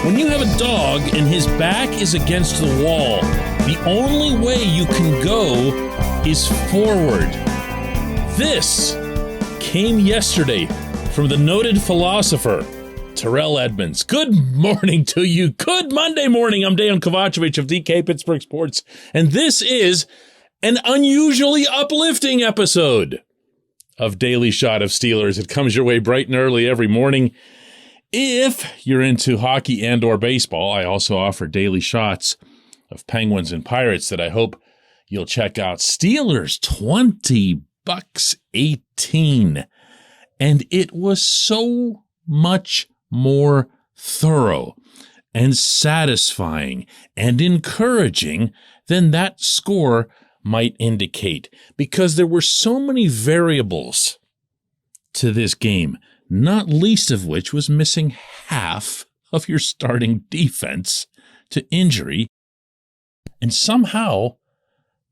When you have a dog and his back is against the wall, the only way you can go is forward. This came yesterday from the noted philosopher, Terrell Edmonds. Good morning to you. Good Monday morning. I'm Dejan Kovacevic of DK Pittsburgh Sports, and this is an unusually uplifting episode of Daily Shot of Steelers. It comes your way bright and early every morning. If you're into hockey and or baseball, I also offer daily shots of Penguins and Pirates that I hope you'll check out. Steelers, $20.18. And it was so much more thorough and satisfying and encouraging than that score might indicate, because there were so many variables to this game, not least of which was missing half of your starting defense to injury. And somehow,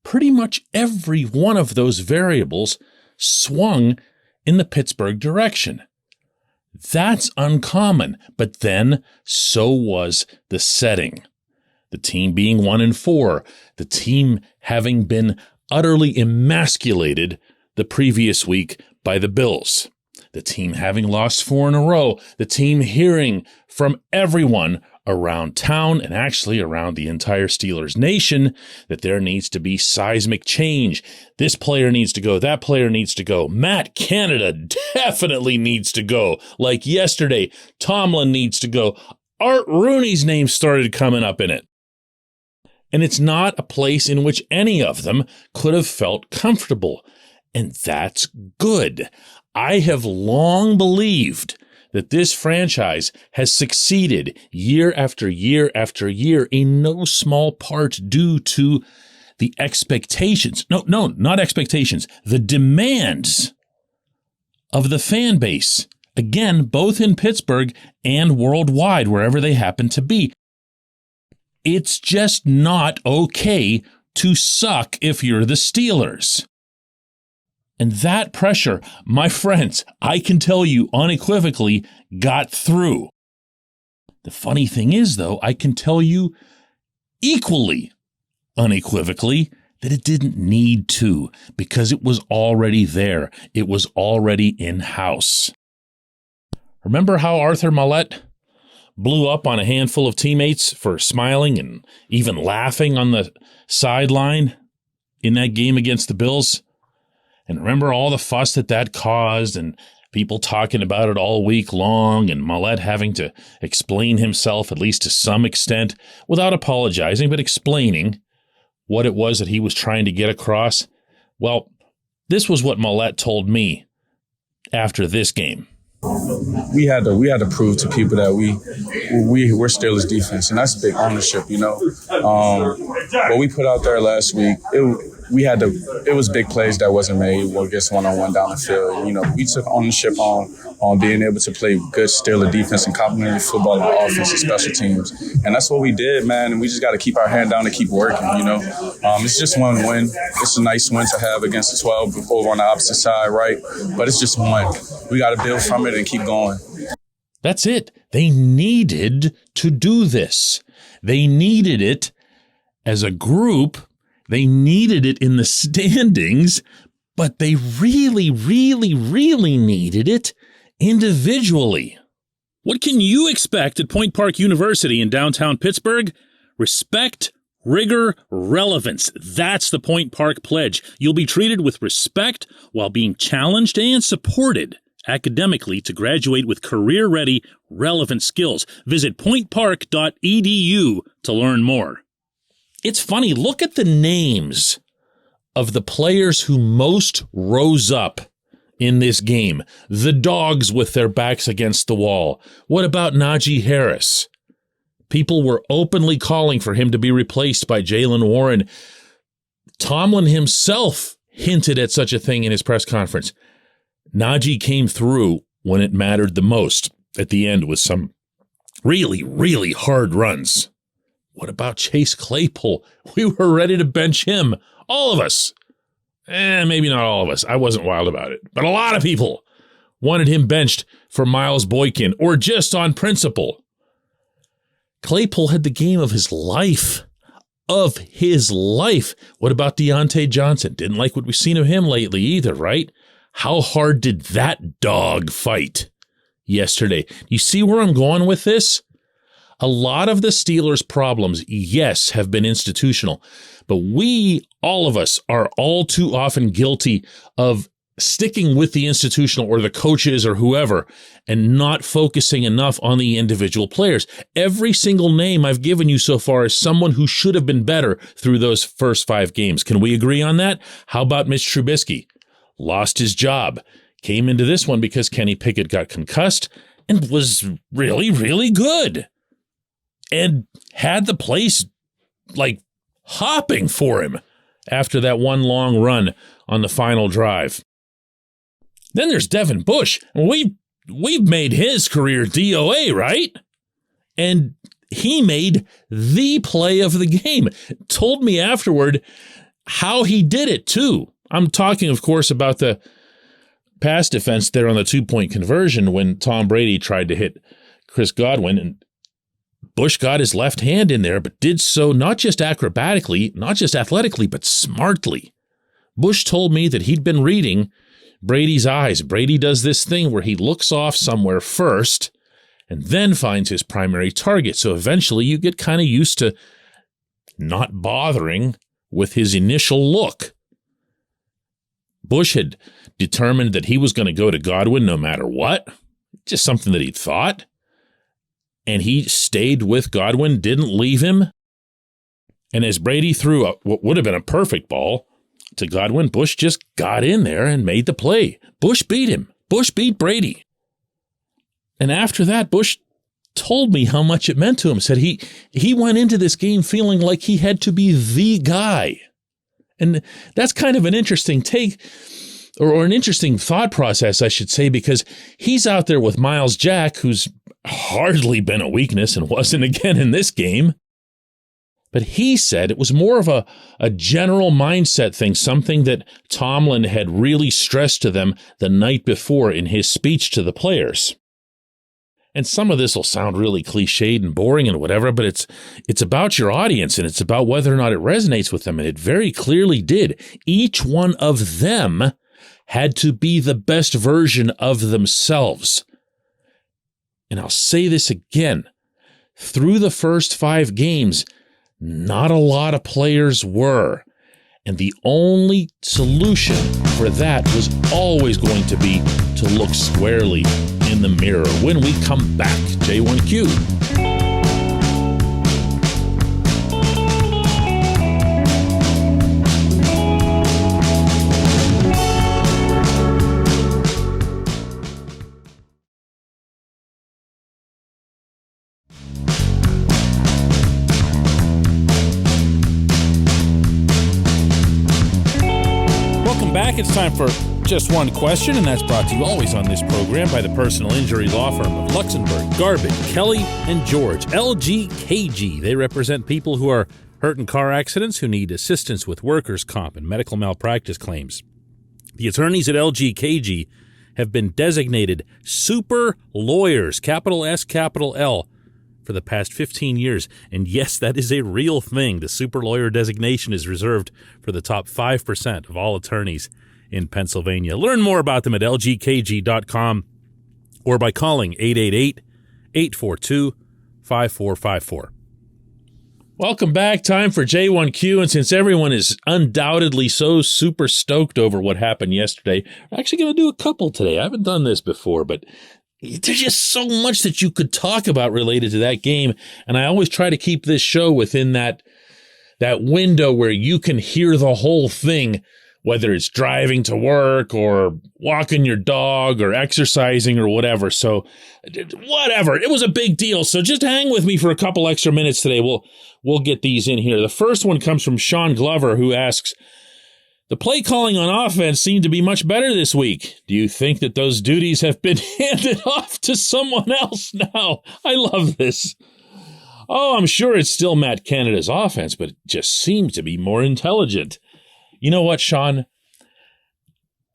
pretty much every one of those variables swung in the Pittsburgh direction. That's uncommon, but then so was the setting. The team being 1-4, the team having been utterly emasculated the previous week by the Bills, the team having lost 4 in a row, the team hearing from everyone around town and actually around the entire Steelers nation that there needs to be seismic change. This player needs to go. That player needs to go. Matt Canada definitely needs to go. Like yesterday, Tomlin needs to go. Art Rooney's name started coming up in it. And it's not a place in which any of them could have felt comfortable. And that's good. I have long believed that this franchise has succeeded year after year after year, in no small part due to the expectations. No, not expectations. The demands of the fan base. Again, both in Pittsburgh and worldwide, wherever they happen to be. It's just not okay to suck if you're the Steelers. And that pressure, my friends, I can tell you unequivocally, got through. The funny thing is, though, I can tell you equally unequivocally that it didn't need to, because it was already there. It was already in-house. Remember how Arthur Maulet blew up on a handful of teammates for smiling and even laughing on the sideline in that game against the Bills? And remember all the fuss that caused, and people talking about it all week long, and Maulet having to explain himself, at least to some extent, without apologizing, but explaining what it was that he was trying to get across? Well, this was what Maulet told me after this game. We had to prove to people that we're Steelers defense, and that's big ownership, you know. What we put out there last week, it was big plays that wasn't made against one-on-one down the field. You know, we took ownership on being able to play good Steeler defense and complementary football on offense and special teams. And that's what we did, man. And we just got to keep our hand down and keep working, you know. It's just one win. It's a nice win to have against the 12 over on the opposite side, right? But it's just one. We got to build from it and keep going. That's it. They needed to do this. They needed it as a group. They needed it in the standings, but they really, really, really needed it individually. What can you expect at Point Park University in downtown Pittsburgh? Respect, rigor, relevance. That's the Point Park Pledge. You'll be treated with respect while being challenged and supported academically to graduate with career-ready, relevant skills. Visit pointpark.edu to learn more. It's funny, look at the names of the players who most rose up in this game. The dogs with their backs against the wall. What about Najee Harris? People were openly calling for him to be replaced by Jaylen Warren. Tomlin himself hinted at such a thing in his press conference. Najee came through when it mattered the most at the end with some really, really hard runs. What about Chase Claypool? We were ready to bench him. All of us. Maybe not all of us. I wasn't wild about it. But a lot of people wanted him benched for Miles Boykin or just on principle. Claypool had the game of his life. Of his life. What about Deontay Johnson? Didn't like what we've seen of him lately either, right? How hard did that dog fight yesterday? You see where I'm going with this? A lot of the Steelers' problems, yes, have been institutional, but we, all of us, are all too often guilty of sticking with the institutional or the coaches or whoever and not focusing enough on the individual players. Every single name I've given you so far is someone who should have been better through those first 5 games. Can we agree on that? How about Mitch Trubisky? Lost his job. Came into this one because Kenny Pickett got concussed and was really, really good. And had the place like hopping for him after that one long run on the final drive. Then there's Devin Bush. We've made his career DOA, right? And he made the play of the game. Told me afterward how he did it, too. I'm talking, of course, about the pass defense there on the 2-point conversion when Tom Brady tried to hit Chris Godwin. And Bush got his left hand in there, but did so not just acrobatically, not just athletically, but smartly. Bush told me that he'd been reading Brady's eyes. Brady does this thing where he looks off somewhere first and then finds his primary target. So eventually you get kind of used to not bothering with his initial look. Bush had determined that he was going to go to Godwin no matter what. Just something that he'd thought. And he stayed with Godwin, didn't leave him. And as Brady threw what would have been a perfect ball to Godwin, Bush just got in there and made the play. Bush beat him. Bush beat Brady. And after that, Bush told me how much it meant to him. Said he went into this game feeling like he had to be the guy. And that's kind of an interesting take, or an interesting thought process, I should say, because he's out there with Miles Jack, who's hardly been a weakness and wasn't again in this game. But he said it was more of a general mindset thing, something that Tomlin had really stressed to them the night before in his speech to the players. And some of this will sound really cliched and boring and whatever, but it's about your audience and it's about whether or not it resonates with them. And it very clearly did. Each one of them had to be the best version of themselves. And I'll say this again. Through the first 5 games, not a lot of players were. And the only solution for that was always going to be to look squarely in the mirror. When we come back, J1Q. It's time for Just One Question, and that's brought to you always on this program by the personal injury law firm of Luxembourg, Garbutt, Kelly, and George, LGKG. They represent people who are hurt in car accidents, who need assistance with workers' comp and medical malpractice claims. The attorneys at LGKG have been designated super lawyers, capital S, capital L, for the past 15 years. And yes, that is a real thing. The super lawyer designation is reserved for the top 5% of all attorneys in Pennsylvania. Learn more about them at lgkg.com or by calling 888-842-5454. Welcome back. Time for J1Q. And since everyone is undoubtedly so super stoked over what happened yesterday, we're actually going to do a couple today. I haven't done this before, but there's just so much that you could talk about related to that game. And I always try to keep this show within that window where you can hear the whole thing, whether it's driving to work or walking your dog or exercising or whatever. So whatever. It was a big deal. So just hang with me for a couple extra minutes today. We'll get these in here. The first one comes from Sean Glover, who asks, the play calling on offense seemed to be much better this week. Do you think that those duties have been handed off to someone else now? I love this. Oh, I'm sure it's still Matt Canada's offense, but it just seems to be more intelligent. You know what, Sean?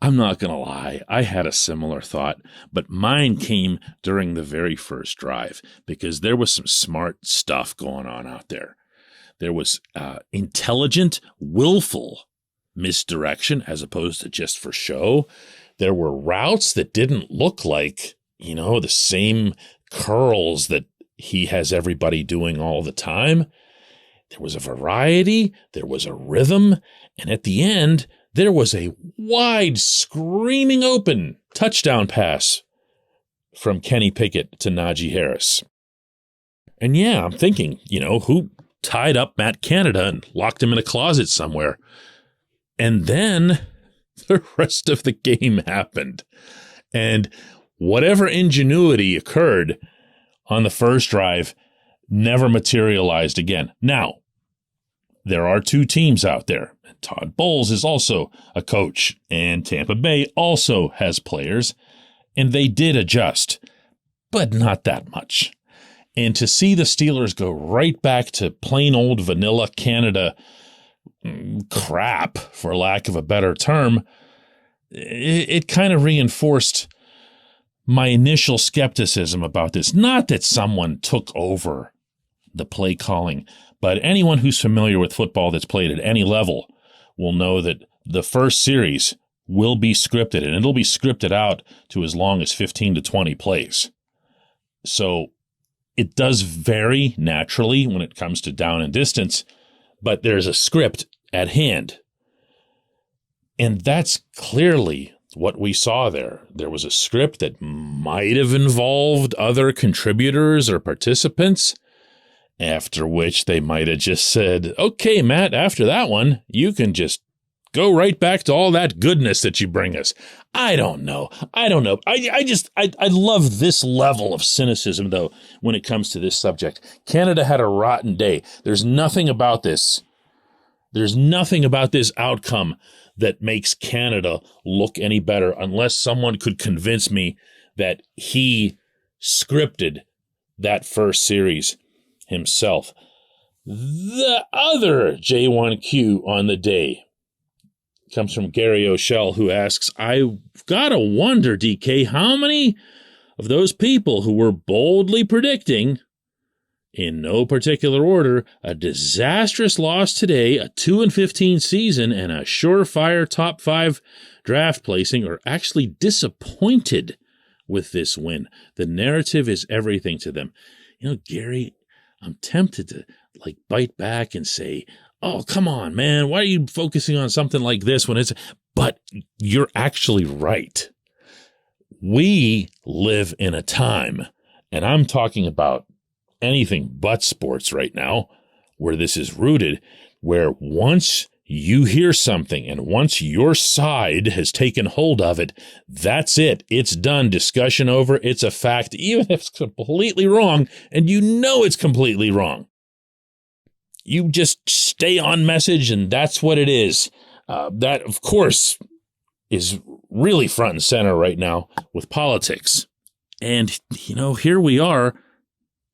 I'm not going to lie. I had a similar thought, but mine came during the very first drive because there was some smart stuff going on out there. There was intelligent, willful misdirection as opposed to just for show. There were routes that didn't look like, the same curls that he has everybody doing all the time. There was a variety, there was a rhythm, and at the end, there was a wide, screaming open touchdown pass from Kenny Pickett to Najee Harris. And yeah, I'm thinking, who tied up Matt Canada and locked him in a closet somewhere? And then the rest of the game happened. And whatever ingenuity occurred on the first drive never materialized again. Now, there are two teams out there. Todd Bowles is also a coach, and Tampa Bay also has players, and they did adjust, but not that much. And to see the Steelers go right back to plain old vanilla Canada crap, for lack of a better term, it kind of reinforced my initial skepticism about this. Not that someone took over the play calling, but anyone who's familiar with football that's played at any level will know that the first series will be scripted, and it'll be scripted out to as long as 15 to 20 plays. So it does vary naturally when it comes to down and distance, but there's a script at hand. And that's clearly what we saw there. There was a script that might have involved other contributors or participants, after which they might have just said, okay, Matt, after that one, you can just go right back to all that goodness that you bring us. I don't know. I love this level of cynicism, though, when it comes to this subject. Canada had a rotten day. There's nothing about this. There's nothing about this outcome that makes Canada look any better unless someone could convince me that he scripted that first series himself. The other J1Q on the day comes from Gary O'Shell, who asks, I gotta wonder, DK, how many of those people who were boldly predicting, in no particular order, a disastrous loss today, a 2-15 season, and a surefire top 5 draft placing are actually disappointed with this win. The narrative is everything to them. Gary, I'm tempted to bite back and say, oh, come on, man, why are you focusing on something like this when it's... But you're actually right. We live in a time, and I'm talking about anything but sports right now, where this is rooted, where once you hear something and once your side has taken hold of it, that's it. It's done. Discussion over. It's a fact, even if it's completely wrong, and it's completely wrong. You just stay on message, and that's what it is. That, of course, is really front and center right now with politics. And, here we are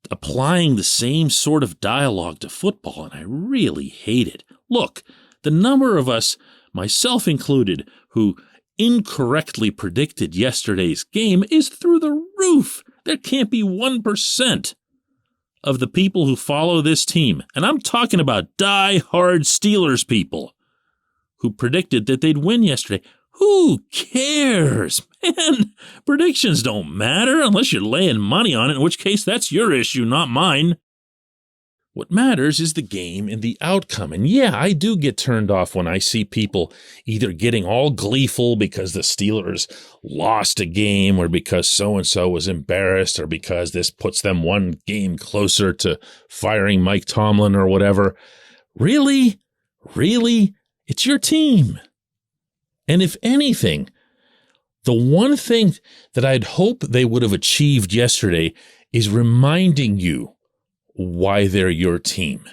applying the same sort of dialogue to football, and I really hate it. Look, the number of us, myself included, who incorrectly predicted yesterday's game is through the roof. There can't be 1% of the people who follow this team, and I'm talking about die-hard Steelers people, who predicted that they'd win yesterday. Who cares? Man, predictions don't matter unless you're laying money on it, in which case that's your issue, not mine. What matters is the game and the outcome. And yeah, I do get turned off when I see people either getting all gleeful because the Steelers lost a game or because so-and-so was embarrassed or because this puts them one game closer to firing Mike Tomlin or whatever. Really? Really? It's your team. And if anything, the one thing that I'd hope they would have achieved yesterday is reminding you why they're your team.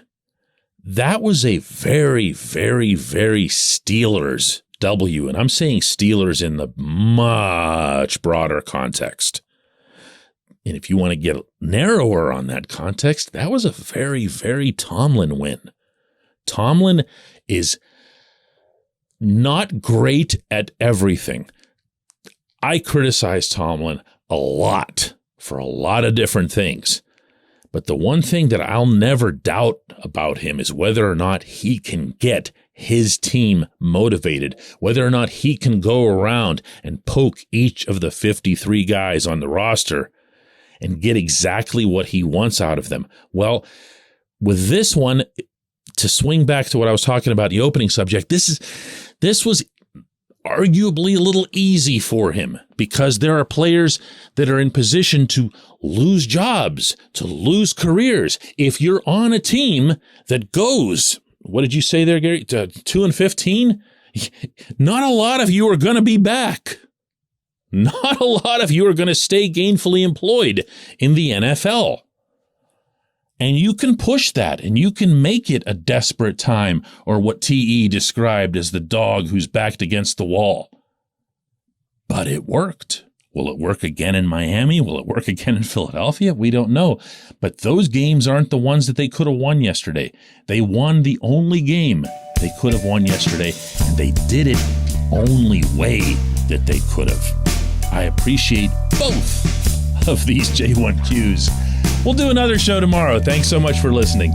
That was a very, very, very Steelers W, and I'm saying Steelers in the much broader context. And if you want to get narrower on that context, that was a very, very Tomlin win. Tomlin is not great at everything. I criticize Tomlin a lot for a lot of different things. But the one thing that I'll never doubt about him is whether or not he can get his team motivated, whether or not he can go around and poke each of the 53 guys on the roster and get exactly what he wants out of them. Well, with this one, to swing back to what I was talking about in the opening subject, this was arguably a little easy for him because there are players that are in position to lose jobs, to lose careers. If you're on a team that goes, what did you say there, Gary? 2-15? Not a lot of you are going to be back. Not a lot of you are going to stay gainfully employed in the NFL. And you can push that and you can make it a desperate time, or what TE described as the dog who's backed against the wall. But it worked. Will it work again in Miami? Will it work again in Philadelphia? We don't know. But those games aren't the ones that they could have won yesterday. They won the only game they could have won yesterday, and they did it the only way that they could have. I appreciate both of these J1Qs. We'll do another show tomorrow. Thanks so much for listening.